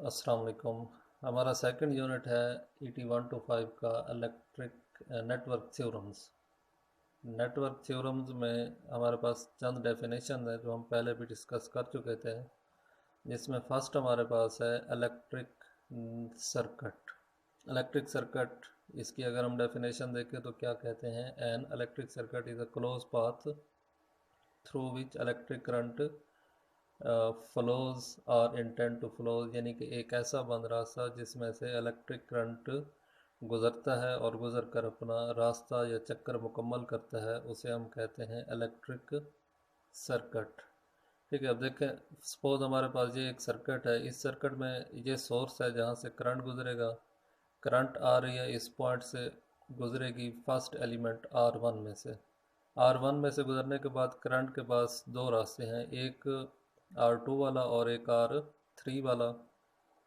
अस्सलाम वालेकुम। हमारा सेकंड यूनिट है ET 1 to 5 का electric network theorems. Network theorems में हमारे पास चंद डेफिनेशन है जो हम पहले भी डिस्कस कर चुके थे, जिसमें फर्स्ट हमारे पास है इलेक्ट्रिक सर्किट। इलेक्ट्रिक सर्किट, इसकी अगर हम डेफिनेशन देखें तो क्या कहते हैं, an electric circuit is a close path through which electric current flows और इंटेंट टू फ्लोज, यानी कि एक ऐसा बंद रास्ता जिसमें से इलेक्ट्रिक करंट गुजरता है और गुजर कर अपना रास्ता या चक्कर मुकम्मल करता है, उसे हम कहते हैं इलेक्ट्रिक सर्किट। ठीक है, अब देखें, सपोज हमारे पास ये एक सर्किट है। इस सर्किट में ये सोर्स है जहाँ से करंट गुजरेगा। करंट आ रही है इस पॉइंट से, गुजरेगी फर्स्ट एलिमेंट R1 में से। R1 में से गुजरने के बाद करंट के पास दो रास्ते हैं, एक R2 वाला और एक R3 वाला।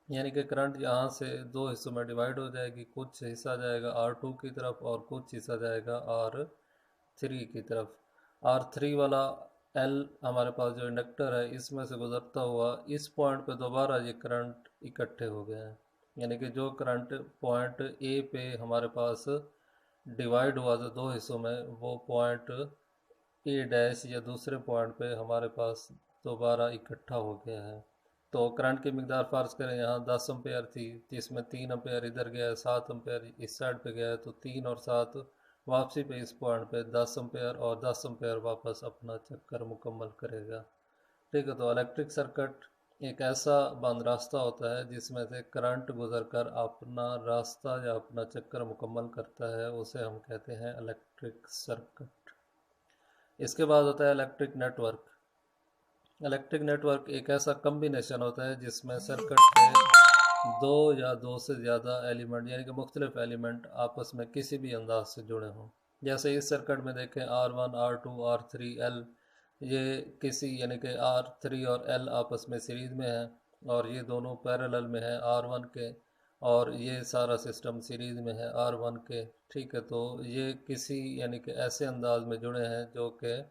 यानी कि करंट यहाँ से दो हिस्सों में डिवाइड हो जाएगी, कुछ हिस्सा जाएगा R2 की तरफ और कुछ हिस्सा जाएगा R3 की तरफ। R3 वाला L हमारे पास जो इंडक्टर है, इसमें से गुजरता हुआ इस पॉइंट पे दोबारा ये करंट इकट्ठे हो गए हैं। यानी कि जो करंट पॉइंट ए पे हमारे पास डिवाइड हुआ था दो हिस्सों में, वो पॉइंट ए डैश या दूसरे पॉइंट पे हमारे पास दोबारा इकट्ठा हो गया है। तो करंट की मिकदार फ़र्ज़ करें यहाँ 10 एम्पेयर थी, जिसमें 3 एम्पेयर इधर गया है, 7 एम्पेयर इस साइड पे गया है, तो 3 और 7 वापसी पे इस पॉइंट पे 10 एम्पेयर और 10 एम्पेयर वापस अपना चक्कर मुकम्मल करेगा। ठीक है, तो इलेक्ट्रिक सर्किट एक ऐसा बंद रास्ता होता है जिसमें से करंट गुजर कर अपना रास्ता या अपना चक्कर मुकम्मल करता है, उसे हम कहते हैं इलेक्ट्रिक सर्किट। इसके बाद होता है इलेक्ट्रिक नेटवर्क। इलेक्ट्रिक नेटवर्क एक ऐसा कम्बिनेशन होता है जिसमें सर्किट के दो या दो से ज़्यादा एलिमेंट, यानी कि मुख्तलिफ एलिमेंट आपस में किसी भी अंदाज से जुड़े हों। जैसे इस सर्किट में देखें, R1 R2 R3 L, ये किसी यानी कि R3 और L आपस में सीरीज़ में है और ये दोनों पैरेलल में है R1 के, और ये सारा सिस्टम सीरीज़ में है R1 के। ठीक है, तो ये किसी यानी कि ऐसे अंदाज में जुड़े हैं जो कि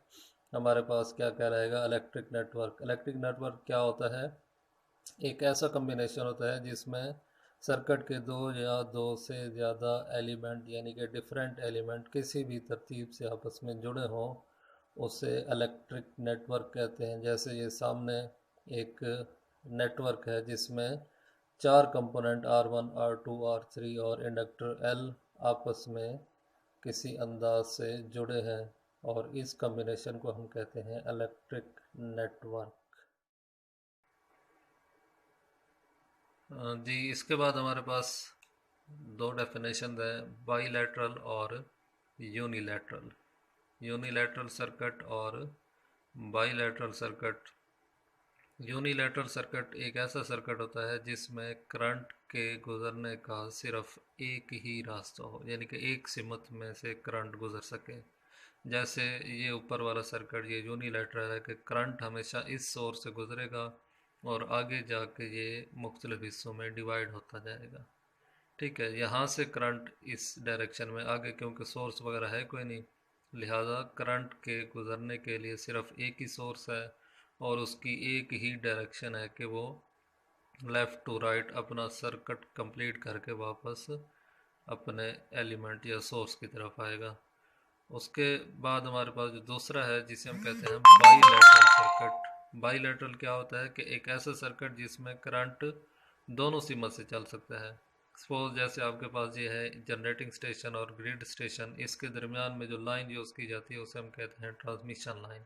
हमारे पास क्या कहलाएगा, इलेक्ट्रिक नेटवर्क। इलेक्ट्रिक नेटवर्क क्या होता है, एक ऐसा कम्बिनेशन होता है जिसमें सर्किट के दो या दो से ज़्यादा एलिमेंट, यानी कि डिफरेंट एलिमेंट किसी भी तरतीब से आपस में जुड़े हों, उसे इलेक्ट्रिक नेटवर्क कहते हैं। जैसे ये सामने एक नेटवर्क है जिसमें चार कंपोनेंट R1 R2 R3 और इंडक्टर L आपस में किसी अंदाज से जुड़े हैं, और इस कॉम्बिनेशन को हम कहते हैं इलेक्ट्रिक नेटवर्क। जी, इसके बाद हमारे पास दो डेफिनेशन है, बाईलैटरल और यूनिलैटरल। यूनिलैटरल सर्किट और बाईलैटरल सर्किट। यूनिलैटरल सर्किट एक ऐसा सर्किट होता है जिसमें करंट के गुजरने का सिर्फ एक ही रास्ता हो, यानी कि एक सिमत में से करंट गुजर सके। जैसे ये ऊपर वाला सर्किट, ये यूनिलैटरल है कि करंट हमेशा इस सोर्स से गुजरेगा और आगे जाके ये मुख्तलिफ हिस्सों में डिवाइड होता जाएगा। ठीक है, यहाँ से करंट इस डायरेक्शन में आगे, क्योंकि सोर्स वगैरह है कोई नहीं, लिहाजा करंट के गुजरने के लिए सिर्फ एक ही सोर्स है और उसकी एक ही डायरेक्शन है कि वो लेफ़्ट टू राइट अपना सर्किट कंप्लीट करके वापस अपने एलिमेंट या सोर्स की तरफ आएगा। उसके बाद हमारे पास जो दूसरा है जिसे हम कहते हैं बाईलैटरल सर्किट। बाईलैटरल क्या होता है कि एक ऐसा सर्किट जिसमें करंट दोनों सीमा से चल सकता है। सपोज जैसे आपके पास ये है जनरेटिंग स्टेशन और ग्रिड स्टेशन, इसके दरमियान में जो लाइन यूज़ की जाती है उसे हम कहते हैं ट्रांसमिशन लाइन।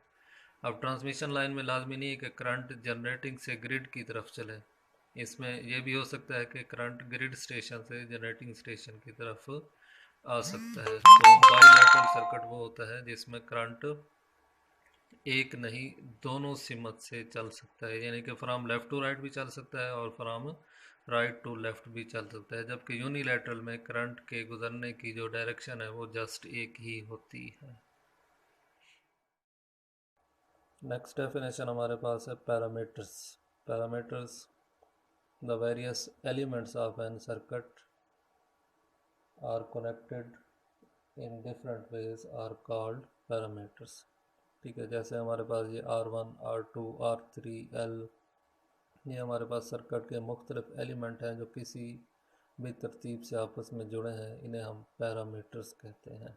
अब ट्रांसमिशन लाइन में लाजमी नहीं है कि करंट जनरेटिंग से ग्रिड की तरफ चले, इसमें यह भी हो सकता है कि करंट ग्रिड स्टेशन से जनरेटिंग स्टेशन की तरफ आ सकता है। तो बाईलैटरल सर्किट वो होता है जिसमें करंट एक नहीं दोनों सिमत से चल सकता है, यानी कि फ्राम लेफ़्ट टू राइट भी चल सकता है और फ्राम राइट टू लेफ़्ट भी चल सकता है। जबकि यूनिलैटरल में करंट के गुजरने की जो डायरेक्शन है वो जस्ट एक ही होती है। नेक्स्ट डेफिनेशन हमारे पास है parameters. Parameters, the various elements of an circuit are connected in different ways are called parameters. ठीक है, जैसे हमारे पास ये R1 R2 R3 L ये हमारे पास सर्किट के मुख्तलिफ एलिमेंट हैं जो किसी भी तरतीब से आपस में जुड़े हैं, इन्हें हम पैरामीटर्स कहते हैं।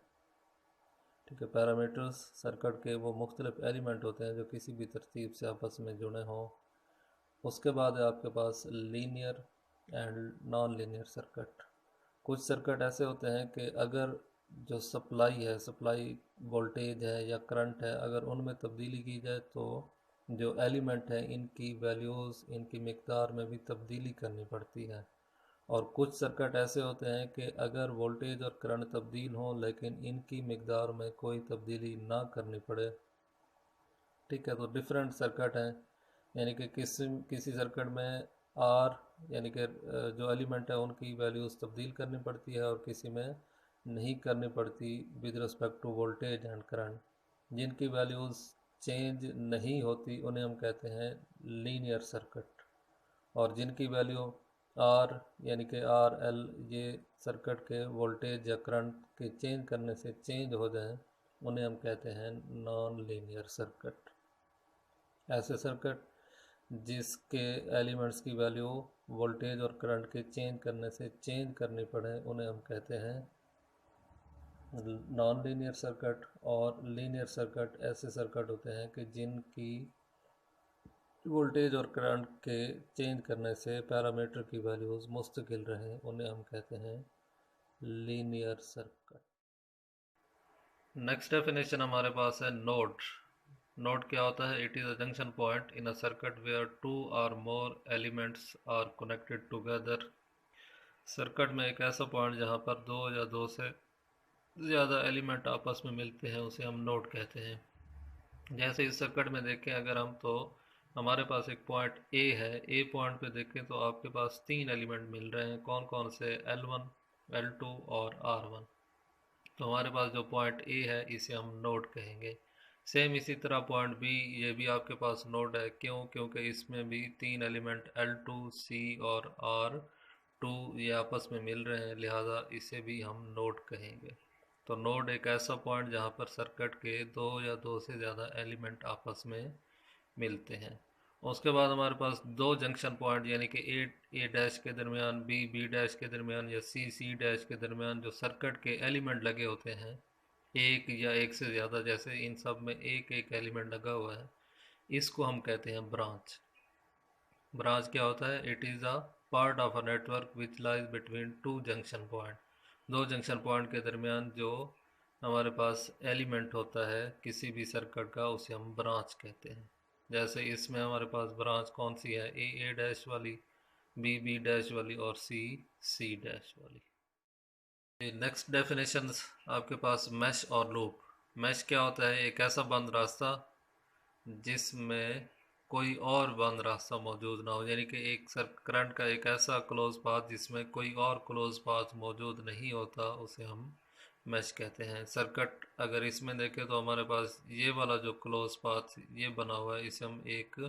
ठीक है, पैरामीटर्स सर्किट के वो मुख्तलिफ एलिमेंट होते हैं जो किसी भी तरतीब से आपस में जुड़े हों। उसके बाद है आपके पास linear and non linear circuit. कुछ सर्किट ऐसे होते हैं कि अगर जो सप्लाई है, सप्लाई वोल्टेज है या करंट है, अगर उनमें तब्दीली की जाए तो जो एलिमेंट है इनकी वैल्यूज़, इनकी मिकदार में भी तब्दीली करनी पड़ती है। और कुछ सर्किट ऐसे होते हैं कि अगर वोल्टेज और करंट तब्दील हों लेकिन इनकी मिकदार में कोई तब्दीली ना करनी पड़े। ठीक है, तो डिफरेंट सर्किट हैं, यानी कि किसी सर्किट में आर यानी कि जो एलिमेंट है उनकी वैल्यूज़ तब्दील करनी पड़ती है और किसी में नहीं करनी पड़ती with respect to voltage and current. जिनकी वैल्यूज़ चेंज नहीं होती उन्हें हम कहते हैं लीनियर सर्किट, और जिनकी वैल्यू आर यानी कि आर एल ये सर्किट के वोल्टेज या करंट के चेंज करने से चेंज हो जाएं, उन्हें हम कहते हैं नॉन लीनियर सर्किट। ऐसे सर्किट जिसके एलिमेंट्स की वैल्यू वोल्टेज और करंट के चेंज करने से चेंज करनी पड़े उन्हें हम कहते हैं नॉन लीनियर सर्किट। और लीनियर सर्किट ऐसे सर्किट होते हैं कि जिनकी वोल्टेज और करंट के चेंज करने से पैरामीटर की वैल्यूज़ मुस्तकिल रहें, उन्हें हम कहते हैं लीनियर सर्किट। नेक्स्ट डेफिनेशन हमारे पास है नोड। नोड क्या होता है? It is a junction point in a circuit where two or more elements are connected together. Circuit में एक ऐसा पॉइंट जहाँ पर दो या दो से ज़्यादा एलिमेंट आपस में मिलते हैं उसे हम नोड कहते हैं। जैसे इस सर्किट में देखें अगर हम, तो हमारे पास एक पॉइंट ए है। ए पॉइंट पे देखें तो आपके पास तीन एलिमेंट मिल रहे हैं। कौन कौन से? L1, L2 और R1। तो हमारे पास जो पॉइंट ए है इसे हम नोड कहेंगे। सेम इसी तरह पॉइंट बी, ये भी आपके पास नोड है। क्यों? क्योंकि इसमें भी तीन एलिमेंट L2, C और R2 ये आपस में मिल रहे हैं, लिहाजा इसे भी हम नोड कहेंगे। तो नोड एक ऐसा पॉइंट जहाँ पर सर्किट के दो या दो से ज़्यादा एलिमेंट आपस में मिलते हैं। उसके बाद हमारे पास दो जंक्शन पॉइंट यानी कि ए डैश के दरमियान, बी डैश के दरमियान या सी डैश के दरमियान जो सर्किट के एलिमेंट लगे होते हैं, एक या एक से ज़्यादा, जैसे इन सब में एक एक एलिमेंट लगा हुआ है, इसको हम कहते हैं ब्रांच। ब्रांच क्या होता है? It is a part of a network which lies between two junction point. दो जंक्शन पॉइंट के दरमियान जो हमारे पास एलिमेंट होता है किसी भी सर्किट का, उसे हम ब्रांच कहते हैं। जैसे इसमें हमारे पास ब्रांच कौन सी है? ए डैश वाली, बी डैश वाली और सी डैश वाली। नेक्स्ट डेफिनेशन आपके पास मैश और लूप। मैश क्या होता है? एक ऐसा बंद रास्ता जिसमें कोई और बंद रास्ता मौजूद ना हो, यानी कि एक करंट का एक ऐसा क्लोज पाथ जिसमें कोई और क्लोज पाथ मौजूद नहीं होता, उसे हम मैश कहते हैं। सर्किट अगर इसमें देखें तो हमारे पास ये वाला जो क्लोज पाथ ये बना हुआ है, इसे हम एक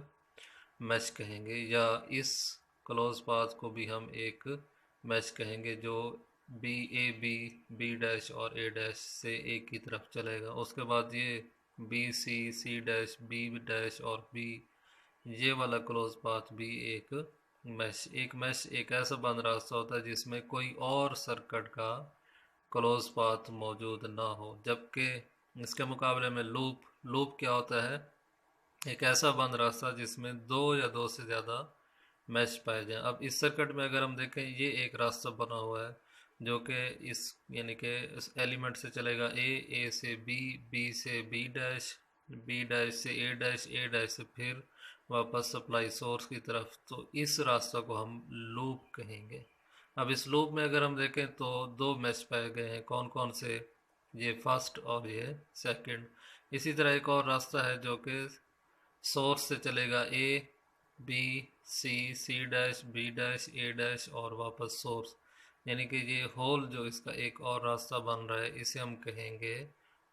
मैश कहेंगे, या इस क्लोज पाथ को भी हम एक मैश कहेंगे जो बी डैश और ए डैश से एक ही तरफ चलेगा। उसके बाद ये सी डैश, बी डैश और बी, ये वाला क्लोज पाथ भी एक मैश। एक मैश एक ऐसा बंद रास्ता होता है जिसमें कोई और सर्किट का क्लोज पाथ मौजूद ना हो। जबकि इसके मुकाबले में लूप क्या होता है? एक ऐसा बंद रास्ता जिसमें दो या दो से ज़्यादा मैश पाए जाएं। अब इस सर्किट में अगर हम देखें, ये एक रास्ता बना हुआ है जो कि इस यानी कि इस एलिमेंट से चलेगा ए से बी से बी डैश से ए डैश से फिर वापस सप्लाई सोर्स की तरफ। तो इस रास्ता को हम लूप कहेंगे। अब इस लूप में अगर हम देखें तो दो मैश पाए गए हैं। कौन कौन से? ये फर्स्ट और ये सेकंड। इसी तरह एक और रास्ता है जो कि सोर्स से चलेगा B C dash, B dash, A dash और वापस सोर्स, यानी कि ये होल जो इसका एक और रास्ता बन रहा है इसे हम कहेंगे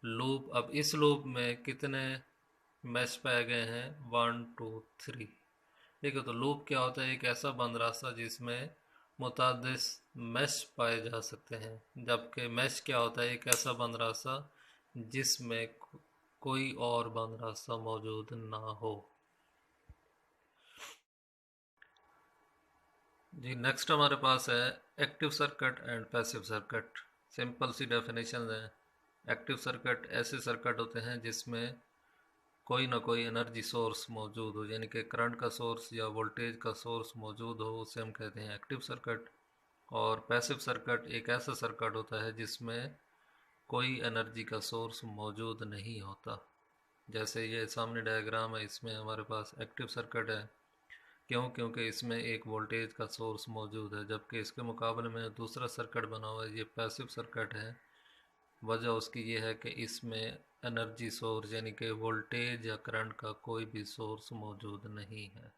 लूप। अब इस लूप में कितने मैश पाए गए हैं? 1 2 3। ठीक है, तो लूप क्या होता है? एक ऐसा बंद रास्ता जिसमें मुतादिस मैश पाए जा सकते हैं। जबकि मैश क्या होता है? एक ऐसा बंद रास्ता जिसमें कोई और बंद रास्ता मौजूद ना हो। जी नेक्स्ट हमारे पास है active circuit and passive circuit. Simple सी डेफिनेशन है। एक्टिव सर्किट ऐसे सर्किट होते हैं जिसमें कोई ना कोई एनर्जी सोर्स मौजूद हो, यानी कि करंट का सोर्स या वोल्टेज का सोर्स मौजूद हो, उसे हम कहते हैं एक्टिव सर्किट। और पैसिव सर्किट एक ऐसा सर्किट होता है जिसमें कोई एनर्जी का सोर्स मौजूद नहीं होता। जैसे ये सामने डायग्राम है, इसमें हमारे पास एक्टिव सर्किट है। क्यों? क्योंकि इसमें एक वोल्टेज का सोर्स मौजूद है, जबकि इसके मुकाबले में दूसरा सर्किट बना हुआ है, ये पैसिव सर्किट है। वजह उसकी ये है कि इसमें एनर्जी सोर्स यानी कि वोल्टेज या करंट का कोई भी सोर्स मौजूद नहीं है।